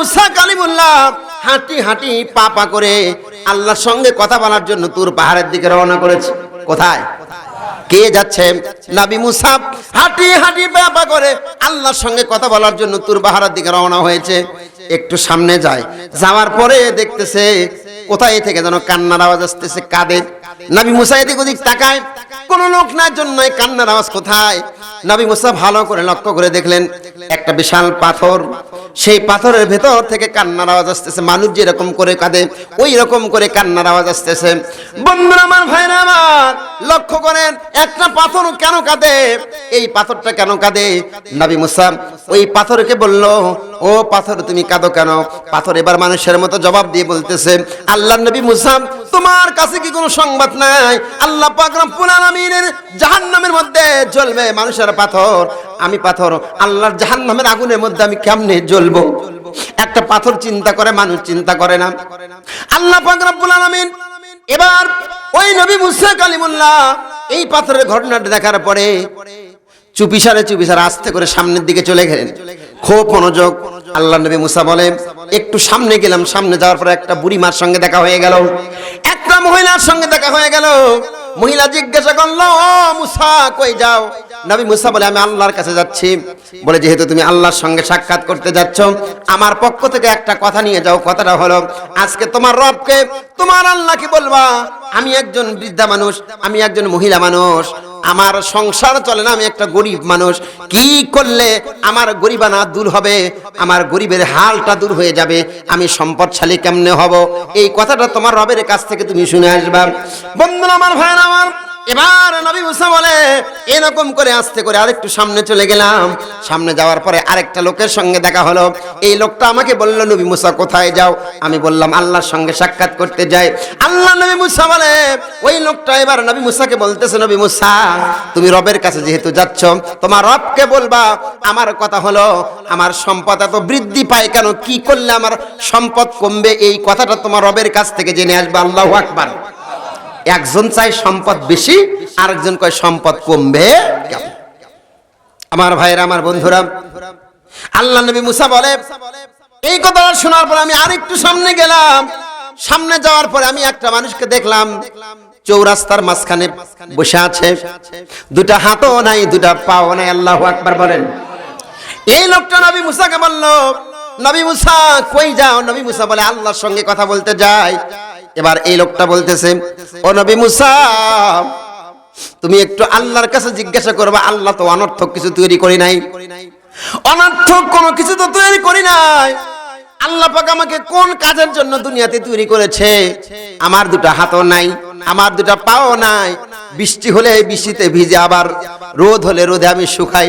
মুসা কালিমুল্লাহ হাঁটি হাঁটি পা পা করে আল্লাহর সঙ্গে কথা বলার জন্য তুর পাহাড়ের দিকে রওনা করেছে। কোথায় কে যাচ্ছে? নবী মুসা হাঁটি হাঁটি পা পা করে আল্লাহর সঙ্গে কথা বলার জন্য তুর পাহাড়ের দিকে রওনা হয়েছে। একটু সামনে যায়, যাওয়ার পরে দেখতেছে কোথায় থেকে যেন কান্নার আওয়াজ আসতেছে, কাঁদে। নবী মুসা এদিক ওদিক তাকায়, কোন লোক না, জন্য কান্নার আওয়াজ কোথায়? নবী মুসা ভালো করে লক্ষ্য করে দেখলেন একটা বিশাল পাথর, সেই পাথরের ভেতর থেকে কান্নার আওয়াজ আসতেছে। মানুষ যেরকম করে কাঁদে ওই রকম করে কান্নার আওয়াজ আসতেছে। বন্ধুরা আমার, ভাইরা আমার, লক্ষ্য করেন একটা পাথর কেন কাঁদে, এই পাথরটা কেন কাঁদে? নবী মুসা ওই পাথরকে বলল, ও পাথর তুমি কাঁদো কেন? পাথর এবার মানুষের মতো জবাব দিয়ে বলতেছে, আল্লাহর নবী মুসা, তোমার কাছে কি কোনো সংবাদ নাই? আল্লাহ পাক রব্বুল আলামিনের জাহান্নামের মধ্যে জ্বলবে মানুষের পাথর, আমি পাথর আল্লাহর জাহান্নামের আগুনের মধ্যে আমি কেমনে জ্বলবো? একটা পাথর চিন্তা করে, মানুষ চিন্তা করে না। আল্লাহ পাক রব্বুল আলামিন এবার ওই নবী মুসা কালিমুল্লাহ এই পাথরের ঘটনাটা দেখার পরে চুপিসারে আস্তে করে সামনের দিকে চলে গেলেন। খুব মনোযোগ। আল্লাহ নবী মুসা বলে, একটু সামনে গেলাম, সামনে যাওয়ার পর একটা বুড়ি মার সঙ্গে দেখা হয়ে গেল, একটা মহিলার সঙ্গে দেখা হয়ে গেল। মহিলা জিজ্ঞাসা করলো, ও মুসা কই যাও? নবী মুসা বলে, আমি আল্লাহর কাছে যাচ্ছি। বলে, যেহেতু তুমি আল্লাহর সঙ্গে সাক্ষাৎ করতে যাচ্ছ, আমার পক্ষ থেকে একটা কথা নিয়ে যাও। কথাটা হলো, আজকে তোমার রবকে, তোমার আল্লাহকে বলবা, আমি একজন বৃদ্ধা মানুষ, আমি একজন মহিলা মানুষ, আমার সংসার চলে না, আমি একটা গরিব মানুষ, কি করলে আমার গরিবানা দূর হবে, আমার গরিবের হালটা দূর হয়ে যাবে, আমি সম্পদশালী কেমনে হব, এই কথাটা তোমার রবের কাছ থেকে তুমি শুনে আসবা। বন্ধুরা আমার, ভাইরা আমার, এবার নবী মুসা বলে, এরকম করে আস্তে করে আরেকটু সামনে চলে গেলাম। সামনে যাওয়ার পরে আরেকটা লোকের সঙ্গে দেখা হলো। এই লোকটা আমাকে বলল, নবী মুসা কোথায় যাও? আমি বললাম আল্লাহর সঙ্গে সাক্ষাৎ করতে যাই। আল্লাহ নবী মুসা বলে, ওই লোকটা এবার নবী মুসাকে বলতেছে, নবী মুসা, তুমি রবের কাছে যেহেতু যাচ্ছ, তোমার রবকে বলবা, আমার কথা হলো, আমার সম্পদ এত বৃদ্ধি পায় কেন, কি করলে আমার সম্পদ কমবে, এই কথাটা তোমার রবের কাছ থেকে জেনে আসবে। আল্লাহু আকবার। একজন চাই সম্পদ বেশি, আরেকজন কয় সম্পদ কমবে। আমার ভাইরা, আমার বন্ধুরা, আল্লাহ নবী মুসা বলে, এই কথা শোনার পর আমি আরেকটু সামনে গেলাম। সামনে যাওয়ার পরে আমি একটা মানুষকে দেখলাম, চৌরাস্তার মাঝখানে বসে আছে, দুটা হাতও নাই, দুটা পাও নাই। আল্লাহু আকবার বলেন। এই লোকটা নবী মুসাকে বলল, নবী মুসা কই যাও? নবী মুসা বলে, আল্লাহর সঙ্গে কথা বলতে যাই। এবার এই লোকটা বলতেছে, ও নবী মুসা, তুমি একটু আল্লাহর কাছে জিজ্ঞাসা করবা, আল্লাহ তো অনর্থক কিছু তৈরি করি নাই, অনর্থক কোনো কিছু তো তৈরি করি নাই। আল্লাহ পাক আমাকে কোন কাজের জন্য দুনিয়াতে তৈরি করেছে? আমার দুটো হাতও নাই, আমার দুটো পাও নাই, বৃষ্টি হলে বৃষ্টিতে ভিজে, আবার রোদ হলে রোদে আমি শুকাই।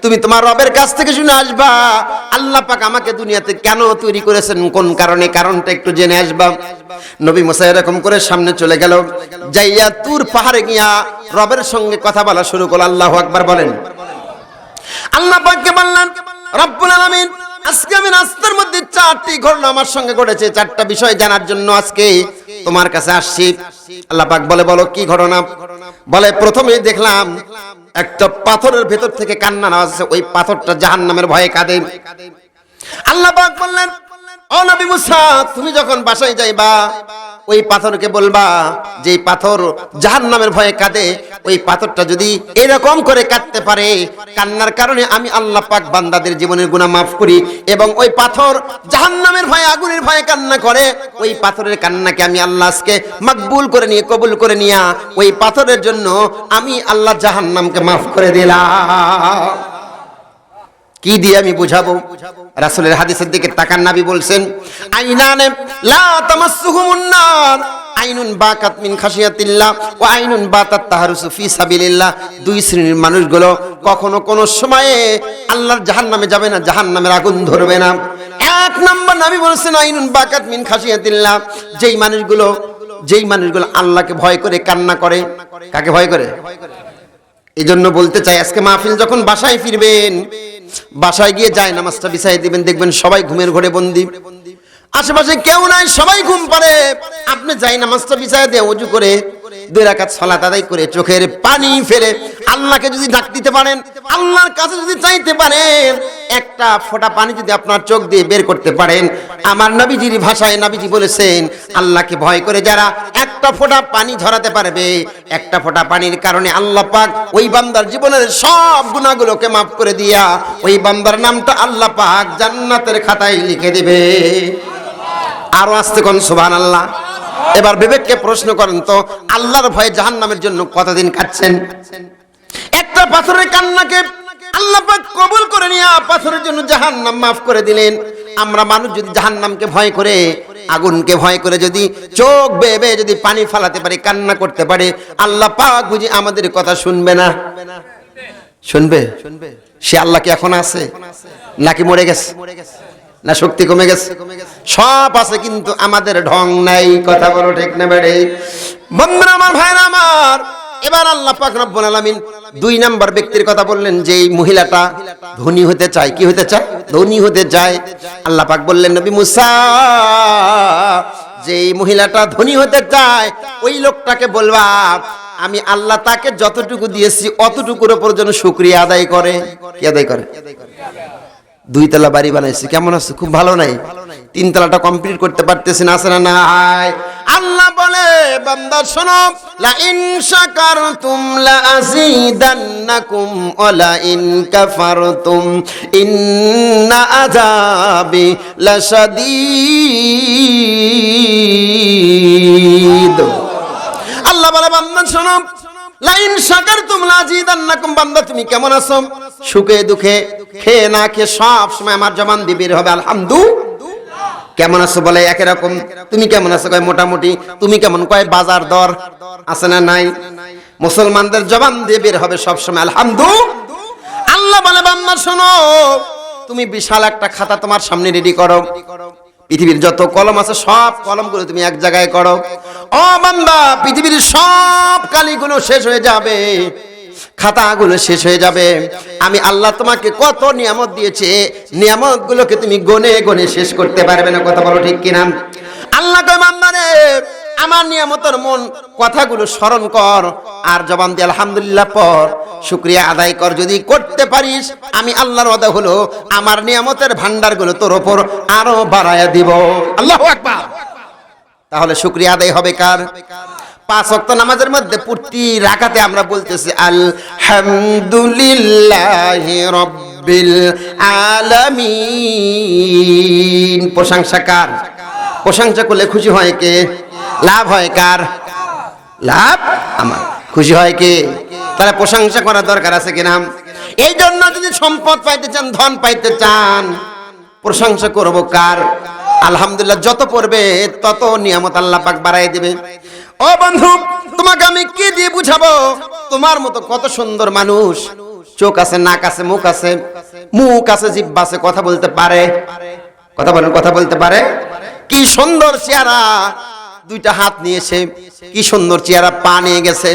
তুমি তোমার রবের কাছ থেকে শুনে আসবা, আল্লাহ পাক আমাকে দুনিয়াতে কেন তৈরি করেছেন, কোন কারণে, কারণটা একটু জেনে আসবা। নবী মুসা এরকম করে সামনে চলে গেল, যাইয়া তুর পাহাড়ে গিয়া রবের সঙ্গে কথা বলা শুরু করল। আল্লাহু আকবার বলেন। আল্লাহ পাককে বললেন, রব্বুল আলামিন, আজকে আমি রাস্তার মধ্যে চারটি ঘটনা আমার সঙ্গে ঘটেছে, চারটা বিষয় জানার জন্য আজকে তোমার কাছে আসছি। আল্লাহ পাক বলে, বলো কি ঘটনা? বলে, প্রথমেই দেখলাম একটা পাথরের ভেতর থেকে কান্নার আওয়াজ আছে, ওই পাথরটা জাহান্নামের ভয়ে কাঁদে। আল্লাহ পাক বললেন, ও নবী মুসা, তুমি যখন বাসায় যাইবা, ওই পাথরকে বলবা যে পাথর জাহান্নামের ভয়ে কাঁদে, ওই পাথরটা যদি এরকম করে কাঁদতে পারে, কান্নার কারণে আমি আল্লাহ পাক বান্দাদের জীবনের গুনাহ মাফ করি, এবং ওই পাথর জাহান্নামের ভয়ে, আগুনের ভয়ে কান্না করে, ওই পাথরের কান্নাকে আমি আল্লাহ আজকে মাকবুল করে নিয়ে, কবুল করে নিয়া, ওই পাথরের জন্য আমি আল্লাহ জাহান্নামকে মাফ করে দিলাম। কি দিয়ে আমি বুঝাবো? রাসূলের হাদিসের দিকে তাকান, নবী বলছেন, আইনানে লা তামাসসুহুমুন নার, আইনুন বাকাত মিন খাশিয়াতিল্লাহ ওয়া আইনুন বাতাত তাহারুসু ফি সাবিলিল্লাহ। দুই শ্রেণীর মানুষগুলো কখনো কোন সময়ে আল্লাহর জাহান্নামে যাবে না, জাহান্নামের আগুন ধরবে না। এক নম্বর নবী বলেছেন, আইনুন বাকাত মিন খাশিয়াতিল্লাহ, যেই মানুষগুলো আল্লাহকে ভয় করে কান্না করে। কাকে ভয় করে? এই জন্য বলতে চাই, আজকে মাহফিল যখন বাসায় ফিরবেন, বাসায় গিয়ে যায় নামাজটা বিছাই দিবেন, দেখবেন সবাই ঘুমের ঘরে বন্দী, আশেপাশে কেউ নাই, সবাই ঘুম পারে। আপনি যাই নামাজটা বিছাই দিয়ে ওযু করে 2 রাকাত সালাত আদায় করে চোখের পানি ফেলে আল্লাহকে যদি ডাক দিতে পারেন, আল্লাহর কাছে যদি চাইতে পারেন, একটা ফোঁটা পানি যদি আপনার চোখ দিয়ে বের করতে পারেন, আমার নবীজির ভাষায় নবীজি বলেছেন, আল্লাহকে ভয় করে যারা একটা ফোঁটা পানি ঝরাতে পারবে, একটা ফোঁটা পানির কারণে আল্লাহ পাক ওই বান্দার জীবনের সব গুনাহগুলোকে মাফ করে দিয়া ওই বান্দার নামটা আল্লাহ পাক জান্নাতের খাতায় লিখে দিবে। আরো আস্তে কোন সুবহানাল্লাহ। এবার বিবেককে প্রশ্ন করেন তো, আল্লাহর ভয়ে জাহান্নামের জন্য কতদিন কাঁদছেন? একটা পাথরের কান্নাকে আল্লাহ পাক কবুল করে নিয়া পাথরের জন্য জাহান্নাম মাফ করে দিলেন। আমরা মানুষ যদি জাহান্নামকে ভয় করে, আগুনকে ভয় করে যদি চোখ বেয়ে বেয়ে যদি পানি ফালাতে পারে, কান্না করতে পারে, আল্লাহ পাক বুঝি আমাদের কথা শুনবে না? শুনবে। সে আল্লাহ কি এখন আছে নাকি মরে গেছে, না শক্তি কমে গেছে? সব আছে, কিন্তু আমাদের ঢং নাই। কথা বলো ঠিক না বেড়ে? বন্ধুরা আমার, ভাইরা আমার, এবার আল্লাহ পাক রব্বুল আলামিন 2 নাম্বার ব্যক্তির কথা বললেন, যে এই মহিলাটা ধনী হতে চায়। কি হতে চায়? ধনী হতে চায়। আল্লাহ পাক বললেন, নবী মুসা, যে এই মহিলাটা ধনী হতে চায়, ওই লোকটাকে বলবা আমি আল্লাহ তাকে যতটুকু দিয়েছি অতটুকুর উপর যেন শুকরিয়া আদায় করে। কি আদায় করে? 2 তলা বাড়ি বানাইছি, কেমন আছে? খুব ভালো নাই। 3 তলাটা কমপ্লিট করতে পারতেছি না, আছে না নাই? আল্লাহ বলে, বান্দা শোনো, লা ইন শাকারতুম লা আযীদান্নাকুম ওয়া লা ইন কাফারতুম ইন্না আযাবি লাশাদীদ। আল্লাহ বলে, বান্দা শোনো, লা ইন শাকারতুম লা আযীদান্নাকুম। বান্দা তুমি কেমন আছো? সুখে দুঃখে, খেয়ে না খেয়ে সব সময় আমার জবান দিয়ে বের হবে আলহামদুলিল্লাহ। কেমন আছো বলে একই রকম। তুমি কেমন আছো কয় মোটামুটি। তুমি কেমন কয় বাজার দর আছে না নাই? মুসলমানদের জবান দিয়ে বের হবে সব সময় আলহামদুলিল্লাহ। আল্লাহ বলে, বান্দা শোনো, তুমি বিশাল একটা খাতা তোমার সামনে রেডি করো, পৃথিবীর যত কলম আছে সব কলমগুলো তুমি এক জায়গায় করো। ও বান্দা, পৃথিবীর সব কালিগুলো শেষ হয়ে যাবে, খাতাগুলো শেষ হয়ে যাবে। আমি আল্লাহ তোমাকে কত নিয়ামত দিয়েছে, নিয়ামতগুলোকে তুমি গনে গনে শেষ করতে পারবে না। কথা বলো ঠিক কিনা? আল্লাহ কয়, বান্দা রে, আমার নিয়ামতের মন কথাগুলো স্মরণ কর, আর জবান দিয়ে আলহামদুলিল্লাহ পর, শুকরিয়া আদায় কর। যদি করতে পারিস, আমি আল্লাহর ওয়াদা হলো আমার নিয়ামতের ভান্ডারগুলো তোর উপর আরো বাড়ায়া দিব। আল্লাহু আকবার। তাহলে শুকরিয়া আদায় হবে কার? 5 ওয়াক্ত নামাজের মধ্যে প্রতি রাকাতে আমরা বলতেছি আলহামদুলিল্লাহি রাব্বিল আলামিন। প্রশংসা কার? প্রশংসা করলে খুশি হয় কে? লাভ হয় কার? লাভ আমার। খুশি হয় কে? তাহলে প্রশংসা করার দরকার আছে কিনা? এই জন্য যদি সম্পদ পাইতে চান, ধন পাইতে চান, প্রশংসা করব কার? আলহামদুলিল্লাহ যত পড়বে তত নিয়ামত আল্লাহ পাক বাড়াই দিবে। ও বন্ধু, তোমাকে আমি কি দিয়ে বুঝাবো? তোমার মতো কত সুন্দর মানুষ, চোখ আছে, নাক আছে, মুখ আছে, জিহ্বা আছে, কথা বলতে পারে। কথা বলেন, কথা বলতে পারে। কি সুন্দর চেহারা, 2টা হাত নিয়েছে, কি সুন্দর চেহারা, পা নিয়ে গেছে।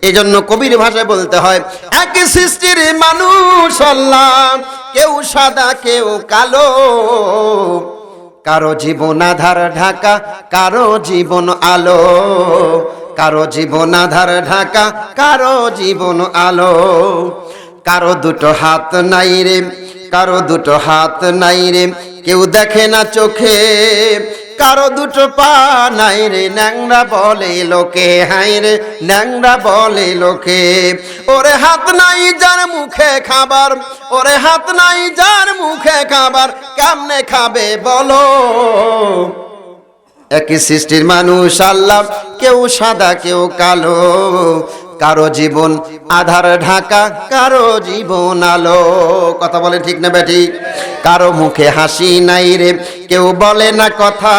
এজন্য কবির ভাষায় বলতে হয়, একই সৃষ্টির মানুষ আল্লাহ, কেউ সাদা কেউ কালো, কারো জীবন আধার ঢাকা, কারো জীবন আলো, কারো জীবন আধার ঢাকা, কারো জীবন আলো। কারো 2টো হাত নাই রে, কারো 2টো হাত নাই রে, কেউ দেখে না চোখে, কারো 2টো পা নাই রে, ন্যাংরা বলে লোকে, হাই রে ন্যাংরা বলে লোকে। ওরে হাত নাই যার মুখে খাবার, ওরে হাত নাই যার মুখে খাবার, কেমনে খাবে বলো? একই সৃষ্টির মানুষ আল্লাহ, কেউ সাদা কেউ কালো, কারো জীবন আধার ঢাকা, কারো জীবন আলো। কথা বলে ঠিক না বেঠি? কারো মুখে হাসি নাই রে, কেউ বলে না কথা,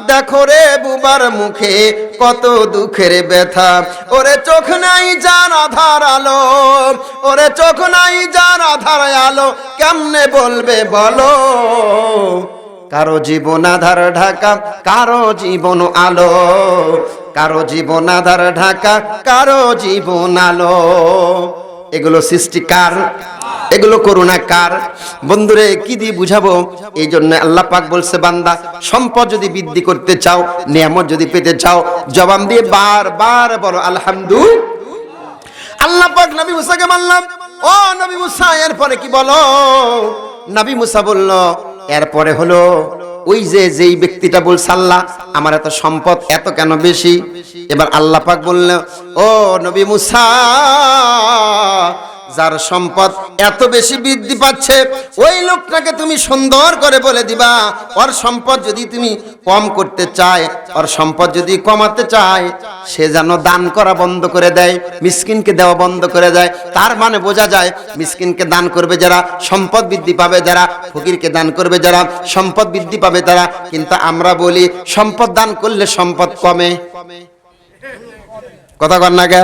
দেখো রে বুবার মুখে কত দুঃখের ব্যথা। ওরে চোখ নাই যার আধার আলো, ওরে চোখ নাই যার আধার আলো, কেমনে বলবে বলো? কারো জীবন আধার ঢাকা, কারো জীবন আলো, কারো জীবন আধার ঢাকা, কারো জীবন আলো। এগুলো সৃষ্টিকার এগুলো করুণা কার? বন্ধুরে কি দিয়ে বুঝাবো? এই জন্য আল্লাহ পাক বলছে, বান্দা সম্পদ যদি বৃদ্ধি করতে চাও, নিয়ামত যদি পেতে চাও, জবান দিয়ে বারবার বলো আলহামদুলিল্লাহ। আল্লাহ পাক নবী মুসাকে বললাম, ও নবী মুসা এরপরে কি বলো? নবী মুসা বলল, এরপরে হলো ওই যেই ব্যক্তিটা বলছে আল্লাহ আমার এত সম্পদ এত কেন বেশি। এবার আল্লাহ পাক বলল, ও নবী মুসা, যার সম্পদ এত বেশি বৃদ্ধি পাচ্ছে ওই লোকটাকে তুমি সুন্দর করে বলে দিবা, ওর সম্পদ যদি তুমি কম করতে চায়, ওর সম্পদ যদি কমাতে চায়, সে যেন দান করা বন্ধ করে দেয়, মিসকিনকে দেওয়া বন্ধ করে দেয়। তার মানে বোঝা যায় মিসকিনকে দান করবে যারা সম্পদ বৃদ্ধি পাবে, যারা ফকিরকে দান করবে যারা সম্পদ বৃদ্ধি পাবে তারা। কিন্তু আমরা বলি সম্পদ দান করলে সম্পদ কমে, কথা কর না কে?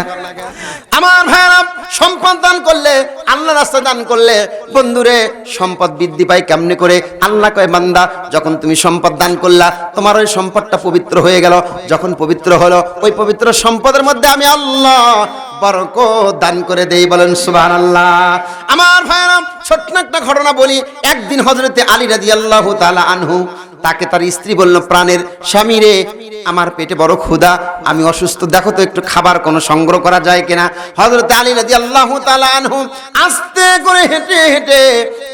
আমার ভাইরা, সম্পদ দান করলে, আল্লাহর রাস্তায় দান করলে বন্ধুরে সম্পদ বৃদ্ধি পায় কেমনে করে? আল্লাহ কয়, বান্দা যখন তুমি সম্পদ দান করলা তোমার ওই সম্পদটা পবিত্র হয়ে গেল। যখন পবিত্র হলো ওই পবিত্র সম্পদের মধ্যে আমি আল্লাহ বরকত দান করে দেই। বলেন সুবহানাল্লাহ। আমার ভাইরা, ছোট্ট একটা ঘটনা বলি। একদিন হযরতে আলী রাদিয়াল্লাহু তাআলা আনহু, তাকে তার স্ত্রী বলল, প্রাণের স্বামী রে, আমার পেটে বড় ক্ষুধা, আমি অসুস্থ, দেখো তো একটু খাবার কোনো সংগ্রহ করা যায় কিনা। হযরত আলী রাদিয়াল্লাহু তাআলা আনহু আস্তে করে হেঁটে হেঁটে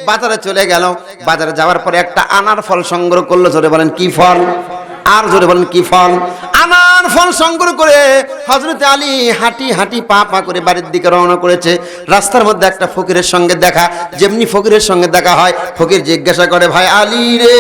বাজারে চলে গেল। বাজারে যাওয়ার পরে একটা আনার ফল সংগ্রহ করলো। জোরে বলেন কি ফল? আর জোরে বলেন কি ফল? আনার ফল সংগ্রহ করে হযরত আলী হাঁটি হাঁটি পা পা করে বাড়ির দিকে রওনা করেছে। রাস্তার মধ্যে একটা ফকিরের সঙ্গে দেখা। যেমনি ফকিরের সঙ্গে দেখা হয়, ফকির জিজ্ঞাসা করে, ভাই আলী রে,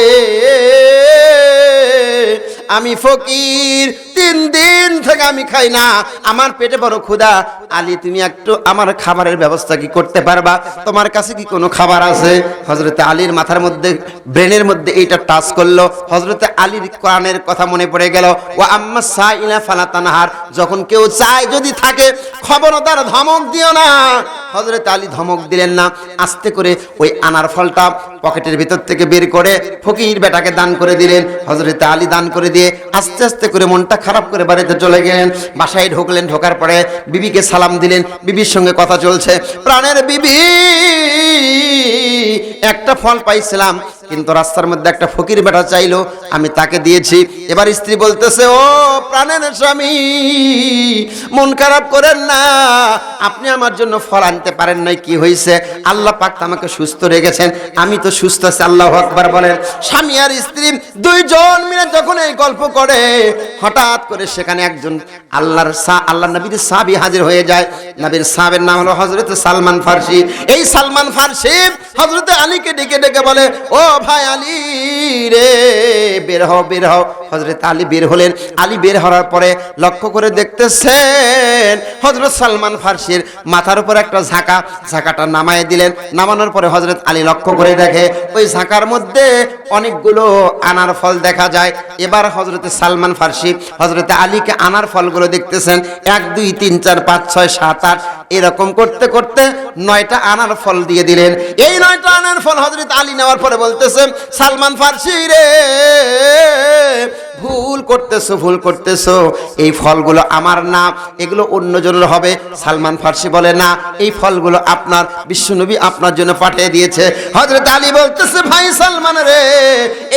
আমি ফকির, 3 দিন থেকে আমি খাই না, আমার পেটে বড় ক্ষুধা। আলী তুমি একটু আমার খাবারের ব্যবস্থা কি করতে পারবা? তোমার কাছে কি কোনো খাবার আছে? হযরতে আলীর মাথার মধ্যে, ব্রেনের মধ্যে এইটা টাচ করলো। হযরতে আলীর কোরআনের কথা মনে পড়ে গেল, ও আম্মা সাইলা ফালা তানহার, যখন কেউ চায় যদি থাকে খবরদার ধমক দিও না। হযরতে আলী ধমক দিলেন না, আস্তে করে ওই আনার ফলটা পকেটের ভিতর থেকে বের করে ফকির বেটাকে দান করে দিলেন। হযরতে আলী দান করে দিয়ে আস্তে আস্তে করে মনটা খারাপ করে বাড়িতে চলে গেলেন। বাসায় ঢুকলেন, ঢোকার পরে বিবিকে সালাম দিলেন, বিবির সঙ্গে কথা চলছে। প্রাণের বিবি, একটা ফল পাইছিলাম কিন্তু রাস্তার মধ্যে একটা ফকির বেটা চাইলো, আমি তাকে দিয়েছি। এবার স্ত্রী বলতেছে, ও প্রাণের স্বামী, মন খারাপ করেন না, আপনি আমার জন্য ফল আনতে পারেন নাই, কি হয়েছে? আল্লাহ পাক আমাকে সুস্থ রেখেছেন, আমি তো সুস্থ আছি। আল্লাহু আকবার বলেন। স্বামী আর স্ত্রী দুইজন মিলে যখন এই গল্প করে, হঠাৎ করে সেখানে একজন আল্লাহ নবীর সাহাবী হাজির হয়ে যায়। নবীর সাহাবের নাম হলো হযরত সালমান ফারসি। এই সালমান ফারসি হযরত আলীকে ডেকে ডেকে বলে, ও ভাই আলী রে, বের হও বের হও। হযরত আলী বের হলেন। আলী বের হওয়ার পরে লক্ষ্য করে দেখতেছেন হযরত সালমান ফারসির মাথার উপর একটা ঝাঁকা, ঝাঁকাটা নামায় দিলেন। নামানোর পরে হযরত আলী লক্ষ্য করে দেখে ওই ঝাঁকার মধ্যে অনেকগুলো আনার ফল দেখা যায়। এবার হযরত সালমান ফারসি হযরত আলীকে আনার ফলগুলো দেখতেছেন, 1 2 3 4 5 6 7 8 এরকম করতে করতে 9টা আনার ফল দিয়ে দিলেন। এই 9টা আনার ফল হযরত আলী নেওয়ার পরে বলতেছেন, সালমান ফারসি রে, ভুল করতেছো ভুল করতেছো, এই ফলগুলো আমার না, এগুলো অন্যজনের হবে। সালমান ফারসি বলে, না, এই ফলগুলো আপনার, বিশ্বনবী আপনার জন্য পাঠিয়ে দিয়েছে। হযরত আলী বলতেছে, ভাই সালমান রে,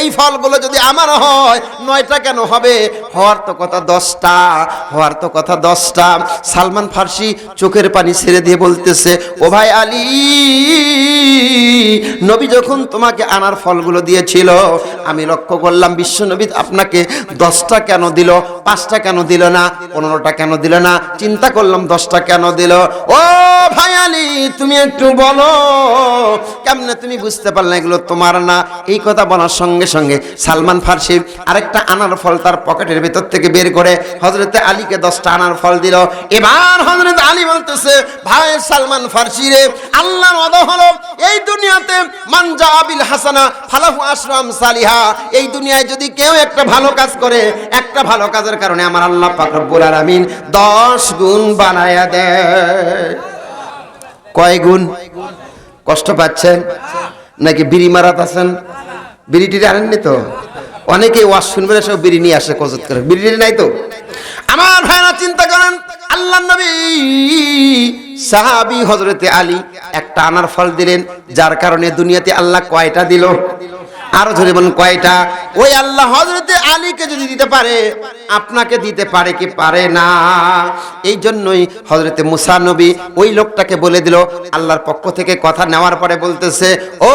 এই ফলগুলো যদি আমার হয় 9টা কেন হবে? হওয়ার তো কথা 10টা, হওয়ার তো কথা 10টা। সালমান ফারসি চোখের পানি ছেড়ে দিয়ে বলতেছে, ও ভাই আলী, নবী যখন তোমাকে আনার ফলগুলো দিয়েছিল, আমি লক্ষ্য করলাম বিশ্বনবী আপনাকে 10টা কেন দিল, 5টা কেন দিল না, 15টা কেন দিল না? চিন্তা করলাম 10টা কেন দিল। ও ভাই আলী, তুমি একটু বলো, কেমনে তুমি বুঝতে পারলে এগুলো তোমার না? এই কথা বলার সঙ্গে সঙ্গে সালমান ফারসি আরেকটা আনার ফল তার পকেটের ভেতর থেকে বের করে হযরতে আলীকে 10টা আনার ফল দিল। এবার হযরত আলী বলতেছে, ভাই সালমান ফারসি রে, আল্লাহর ওয়াদা হলো এই দুনিয়াতে মান জাবিল হাসানা ফালাহু আশরু আমসালিহা, এই দুনিয়ায় যদি কেউ একটা ভালো কাজ করে, একটা ভালো কাজের কারণে আমার আল্লাহ পাক রব্বুল আলামিন 10 গুণ বানায়া দেয়। কয় গুণ? কষ্ট পাচ্ছেন নাকি বিড়ি মারাত আছেন? বিড়ি টিড়ি আনেননি তো? অনেকেই ওয়াজ শুনবে সব বিড়ি নিয়ে আসে কজত করে, বিড়ি টিড়ি নাই তো? আমার ভাইরা চিন্তা করেন, আল্লাহর নবী সাহাবী হযরতে আলী একটা আনার ফল দিলেন, যার কারণে দুনিয়াতে আল্লাহ কয়টা দিল? আরো ধরে বলুন কয়টা? ওই আল্লাহ হযরতে আলীকে যদি দিতে পারে, আপনাকে দিতে পারে কি পারে না? এই জন্যই হযরতে মুসা নবী ওই লোকটাকে বলে দিল, আল্লাহর পক্ষ থেকে কথা নেওয়ার পরে বলতেছে, ও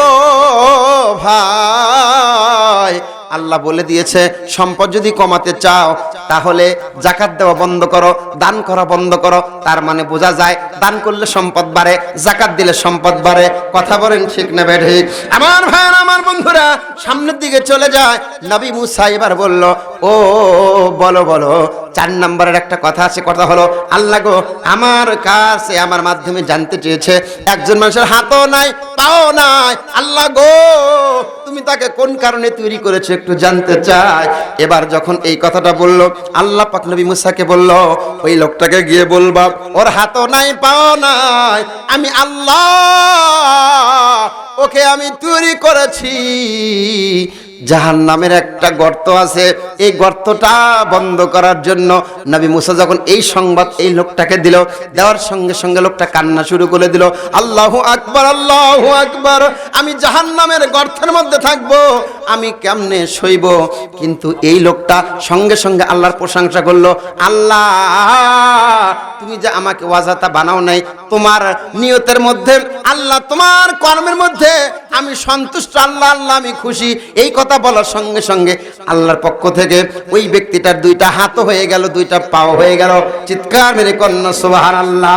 ভাই, আল্লাহ বলে দিয়েছে সম্পদ যদি কমাতে চাও তাহলে জাকাত দেওয়া বন্ধ করো, দান করা বন্ধ করো। তার মানে বোঝা যায় দান করলে সম্পদ বাড়ে, জাকাত দিলে সম্পদ বাড়ে। কথা বলেন ঠিক না বেঠিক? আমার ভাই, আমার বন্ধুরা, সামনের দিকে চলে যায়। নবী মুসা এবার বলল, ও বলো বলো। 4 নম্বরের একটা কথা আছে, কথা হলো, আল্লাহ গো আমার কাছে আমার মাধ্যমে জানতে চেয়েছে একজন মানুষের হাতও নাই পাও নাই, আল্লাহ গো তুমি তাকে কোন কারণে তৈরি করেছো একটু জানতে চাই। এবার যখন এই কথাটা বলল, আল্লাহ পাক নবী মুসাকে বলল, ওই লোকটাকে গিয়ে বলবা ওর হাতও নাই পাও নাই, আমি আল্লাহ ওকে আমি তৈরি করেছি। জাহান্নামের একটা গর্ত আছে, এই গর্তটা বন্ধ করার জন্য নবী মুসা যখন এই সংবাদ এই লোকটাকে দিল, দেওয়ার সঙ্গে সঙ্গে লোকটা কান্না শুরু করে দিল, আল্লাহু আকবার, আল্লাহু আকবার, আমি জাহান্নামের গর্তের মধ্যে থাকবো, আমি কেমনে সইব? কিন্তু এই লোকটা সঙ্গে সঙ্গে আল্লাহর প্রশংসা করলো, আল্লাহ তুমি যে আমাকে ওয়াজাতা বানাও নাই, তোমার নিয়তের মধ্যে, আল্লাহ তোমার কর্মের মধ্যে আমি সন্তুষ্ট, আল্লাহ আল্লাহ আমি খুশি। এই কথা বলার সঙ্গে সঙ্গে আল্লাহর পক্ষ থেকে ওই ব্যক্তিটার 2টা হাতও হয়ে গেল, 2টা পাও হয়ে গেল। চিৎকার মেরে কন্যা সুবহানাল্লাহ।